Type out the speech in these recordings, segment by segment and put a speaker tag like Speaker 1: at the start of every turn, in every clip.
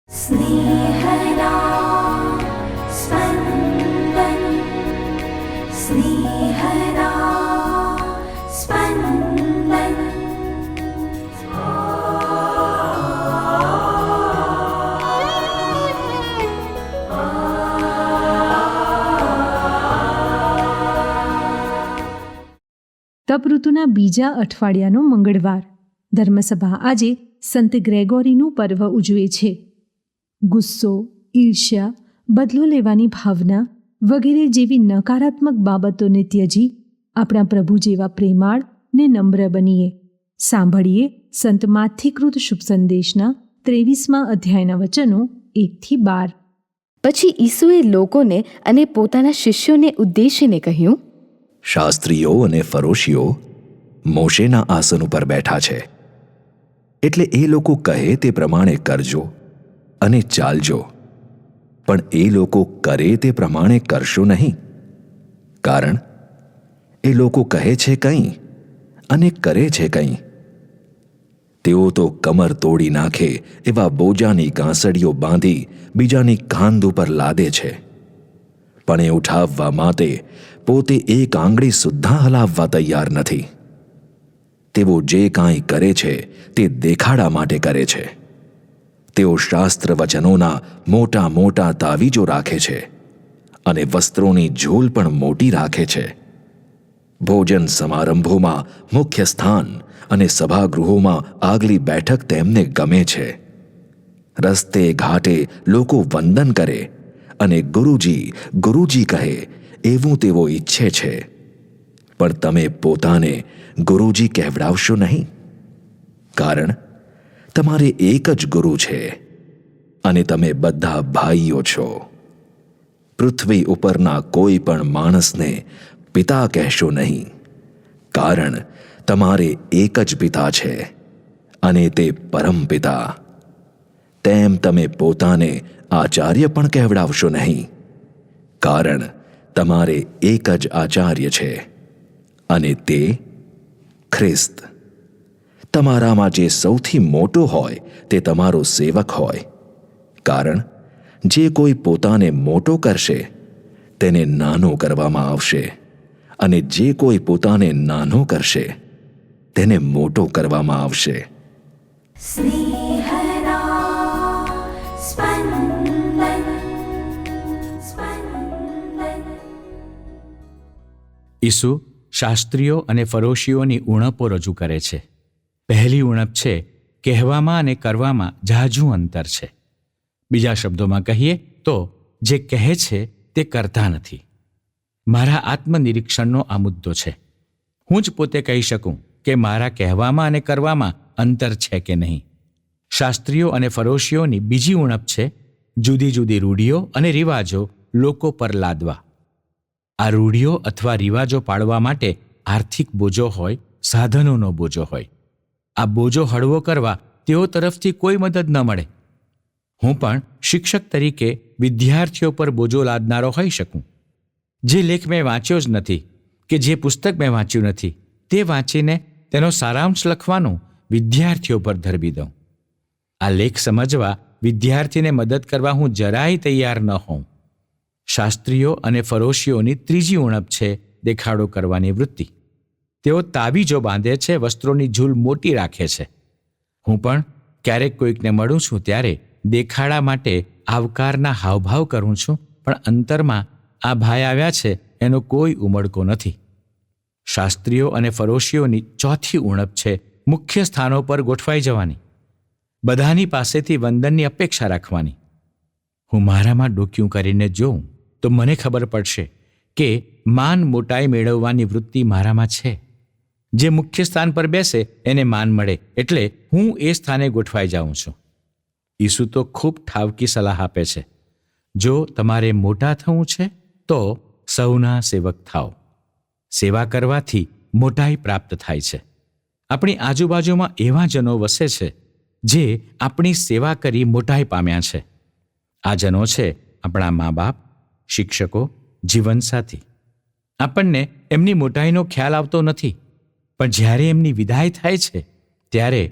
Speaker 1: સ્નેહના સ્પંદન સ્નેહના સ્પંદન.
Speaker 2: તપ ઋતુના બીજા અઠવાડિયાનો મંગળવાર. ધર્મસભા આજે સંત ગ્રેગોરીનું પર્વ ઉજવે છે. ગુસ્સો, ઈર્ષ્યા, બદલો લેવાની ભાવના વગેરે જેવી નકારાત્મક બાબતોને ત્યજી આપણા પ્રભુ જેવા પ્રેમાળ ને નમ્ર બનીએ. સાંભળીએ સંત માથીકૃત શુભ સંદેશના 23મા અધ્યાયના વચનો 1-12.
Speaker 3: પછી ઈસુએ લોકોને અને પોતાના શિષ્યોને ઉદ્દેશીને કહ્યું,
Speaker 4: શાસ્ત્રીઓ અને ફરોશીઓ મોશેના આસન ઉપર બેઠા છે, એટલે એ લોકો કહે તે પ્રમાણે કરજો અને ચાલજો, પણ એ લોકો કરે તે પ્રમાણે કરશો નહીં. કારણ એ લોકો કહે છે કંઈ અને કરે છે કંઈ. તેઓ તો કમર તોડી નાખે એવા બોજાની ગાંસડીઓ બાંધી બીજાની કાંધ ઉપર લાદે છે, પણ એ ઉઠાવવા માટે પોતે એક આંગળી સુદ્ધા હલાવવા તૈયાર નથી. તેઓ જે કાંઈ કરે છે તે દેખાડા માટે કરે છે. તેઓ શાસ્ત્ર વચનોના મોટા મોટા તાવીજો રાખે છે અને વસ્ત્રોની ઝૂલ પણ મોટી રાખે છે. ભોજન સમારંભોમાં મુખ્ય સ્થાન અને સભાગૃહોમાં આગલી બેઠક તેમને ગમે છે. રસ્તે ઘાટે લોકો વંદન કરે અને ગુરુજી ગુરુજી કહે એવું તેઓ ઈચ્છે છે, પણ તમે પોતાને ગુરુજી કહેવડાવશો નહીં. કારણ તમારે એક જ ગુરુ છે અને તમે બધા ભાઈઓ છો. પૃથ્વી ઉપરના કોઈ પણ માણસને પિતા કહેશો નહીં, કારણ તમારે એક જ પિતા છે અને તે પરમપિતા. તેમ તમે પોતાને આચાર્ય પણ કહેવડાવશો નહીં, કારણ તમારે એક જ આચાર્ય છે અને તે ખ્રિસ્ત. તમારામાં જે સૌથી મોટો હોય તે તમારો સેવક હોય, કારણ જે કોઈ પોતાને મોટો કરશે તેને નાનો કરવામાં આવશે, અને જે કોઈ પોતાને નાનો કરશે તેને મોટો કરવામાં આવશે.
Speaker 1: સ્નેહના સ્પંદન સ્પંદન.
Speaker 5: ઈસુ શાસ્ત્રીઓ અને ફરોશીઓની ઉણપો રજૂ કરે છે. પહેલી ઉણપ છે કહેવામાં અને કરવામાં ઝાઝું અંતર છે. બીજા શબ્દોમાં કહીએ તો જે કહે છે તે કરતા નથી. મારા આત્મનિરીક્ષણનો આ મુદ્દો છે. હું જ પોતે કહી શકું કે મારા કહેવામાં અને કરવામાં અંતર છે કે નહીં. શાસ્ત્રીઓ અને ફરોશીઓની બીજી ઉણપ છે જુદી જુદી રૂઢિઓ અને રિવાજો લોકો પર લાદવા. આ રૂઢિઓ અથવા રિવાજો પાળવા માટે આર્થિક બોજો હોય, સાધનોનો બોજો હોય. આ બોજો હળવો કરવા તેઓ તરફથી કોઈ મદદ ન મળે. હું પણ શિક્ષક તરીકે વિદ્યાર્થીઓ પર બોજો લાદનારો હોઈ શકું. જે લેખ મેં વાંચ્યો જ નથી કે જે પુસ્તક મેં વાંચ્યું નથી તે વાંચીને તેનો સારાંશ લખવાનું વિદ્યાર્થીઓ પર ધરબી દઉં. આ લેખ સમજવા વિદ્યાર્થીને મદદ કરવા હું જરાય તૈયાર ન હોઉં. શાસ્ત્રીઓ અને ફરોશીઓની ત્રીજી ઉણપ છે દેખાડો કરવાની વૃત્તિ. તેઓ તાવીજો બાંધે છે, વસ્ત્રોની ઝૂલ મોટી રાખે છે. હું પણ ક્યારેક કોઈકને મળું છું ત્યારે દેખાડા માટે આવકારના હાવભાવ કરું છું, પણ અંતરમાં આ ભાઈ આવ્યા છે એનો કોઈ ઉમળકો નથી. શાસ્ત્રીઓ અને ફરોશીઓની ચોથી ઉણપ છે મુખ્ય સ્થાનો પર ગોઠવાઈ જવાની. બધાની પાસેથી વંદનની અપેક્ષા રાખવાની. હું મારામાં ડોક્યું કરીને જોઉં તો મને ખબર પડશે કે માન મોટાઈ મેળવવાની વૃત્તિ મારામાં છે. જે મુખ્ય સ્થાન પર બેસે એને માન મળે એટલે હું એ સ્થાને ગોઠવાઈ જાઉં છું. ઈસુ તો ખૂબ ઠાવકી સલાહ આપે છે. જો તમારે મોટા થવું છે તો સૌના સેવક થાઓ. સેવા કરવાથી મોટાઈ પ્રાપ્ત થાય છે. આપણી આજુબાજુમાં એવા જનો વસે છે જે આપણી સેવા કરી મોટાઈ પામ્યા છે. આ જનો છે આપણા મા બાપ, શિક્ષકો, જીવનસાથી. આપણને એમની મોટાઈનો ખ્યાલ આવતો નથી, પણ જ્યારે એમની વિદાય થાય છે ત્યારે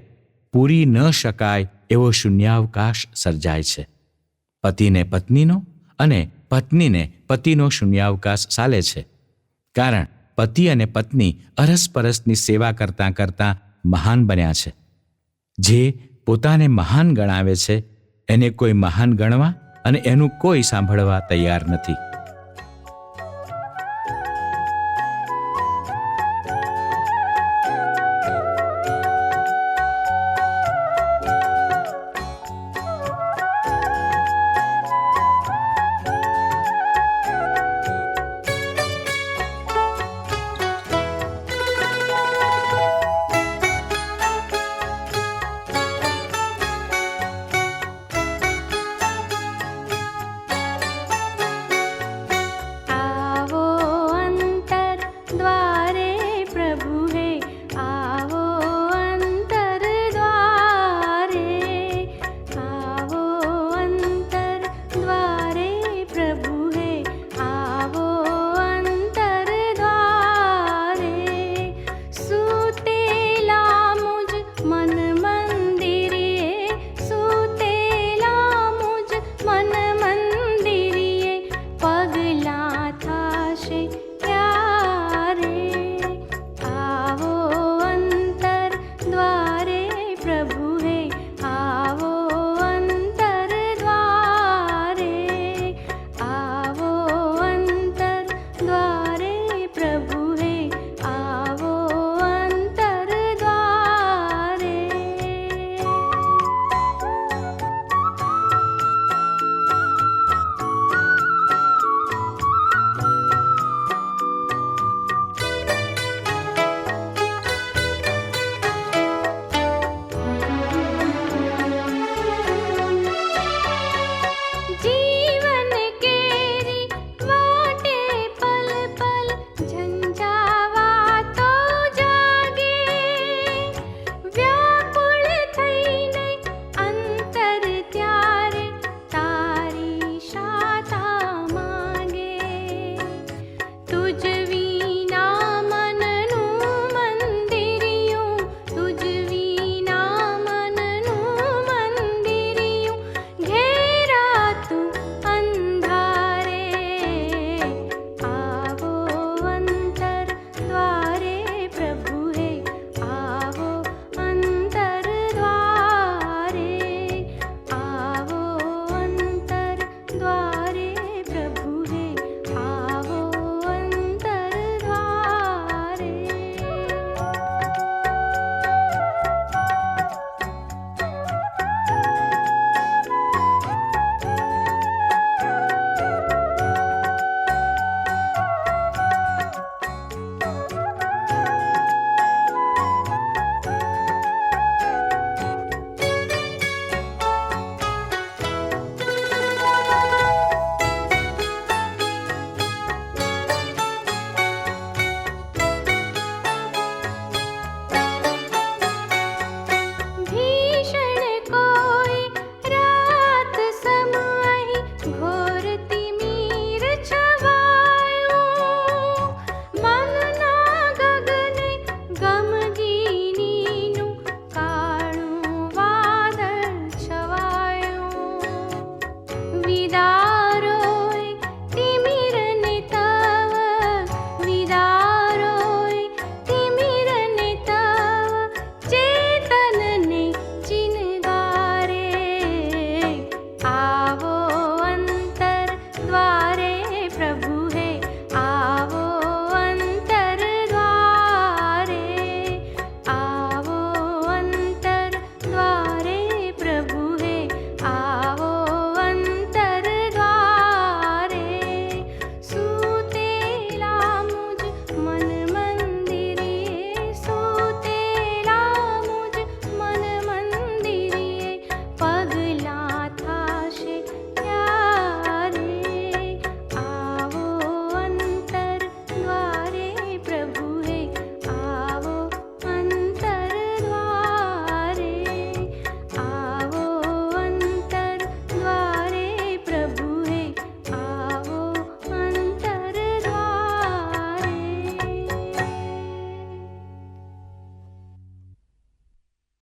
Speaker 5: પૂરી ન શકાય એવો શૂન્યાવકાશ સર્જાય છે. પતિને પત્નીનો અને પત્નીને પતિનો શૂન્યાવકાશ ચાલે છે, કારણ પતિ અને પત્ની અરસપરસની સેવા કરતાં કરતાં મહાન બન્યા છે. જે પોતાને મહાન ગણાવે છે એને કોઈ મહાન ગણવા અને એનું કોઈ સાંભળવા તૈયાર નથી.